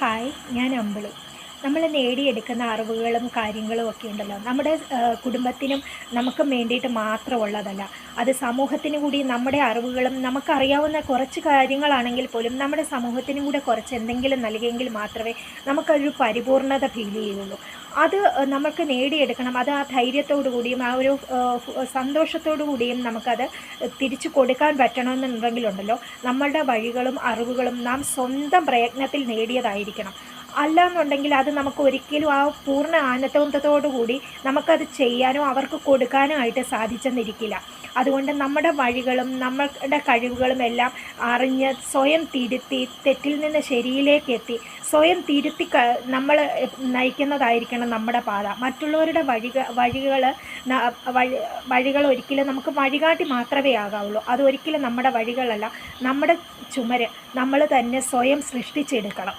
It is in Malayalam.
ഹായ്, ഞാൻ അമ്പിളി. നമ്മൾ നേടിയെടുക്കുന്ന അറിവുകളും കാര്യങ്ങളും ഒക്കെ ഉണ്ടല്ലോ, നമ്മുടെ കുടുംബത്തിനും നമുക്കും വേണ്ടിയിട്ട് മാത്രമുള്ളതല്ല. അത് സമൂഹത്തിന് കൂടി നമ്മുടെ അറിവുകളും നമുക്കറിയാവുന്ന കുറച്ച് കാര്യങ്ങളാണെങ്കിൽ പോലും നമ്മുടെ സമൂഹത്തിനും കൂടെ കുറച്ച് എന്തെങ്കിലും നൽകിയെങ്കിൽ മാത്രമേ നമുക്കൊരു പരിപൂർണത ഫീൽ ചെയ്യുള്ളൂ. അത് നമുക്ക് നേടിയെടുക്കണം. അത് ആ ധൈര്യത്തോടു കൂടിയും ആ ഒരു സന്തോഷത്തോടു കൂടിയും നമുക്കത് തിരിച്ചു കൊടുക്കാൻ പറ്റണമെന്നുണ്ടെങ്കിലുണ്ടല്ലോ, നമ്മളുടെ വഴികളും അറിവുകളും നാം സ്വന്തം പ്രയത്നത്തിൽ നേടിയതായിരിക്കണം. അല്ലാന്നുണ്ടെങ്കിൽ അത് നമുക്ക് ഒരിക്കലും ആ പൂർണ്ണ ആനന്ദത്തോടു കൂടി നമുക്കത് ചെയ്യാനോ അവർക്ക് കൊടുക്കാനോ ആയിട്ട് സാധിച്ചെന്നിരിക്കില്ല. അതുകൊണ്ട് നമ്മുടെ വഴികളും നമ്മളുടെ കഴിവുകളും എല്ലാം അറിഞ്ഞ് സ്വയം തിരുത്തി തെറ്റിൽ നിന്ന് ശരിയിലേക്ക് എത്തി സ്വയം തിരുത്തി നമ്മൾ നയിക്കുന്നതായിരിക്കണം നമ്മുടെ പാത. മറ്റുള്ളവരുടെ വഴികൾ ഒരിക്കലും നമുക്ക് വഴികാട്ടി മാത്രമേ ആകാവുള്ളൂ. അതൊരിക്കലും നമ്മുടെ വഴികളല്ല, നമ്മുടെ ചുമര് നമ്മൾ തന്നെ സ്വയം സൃഷ്ടിച്ചെടുക്കണം.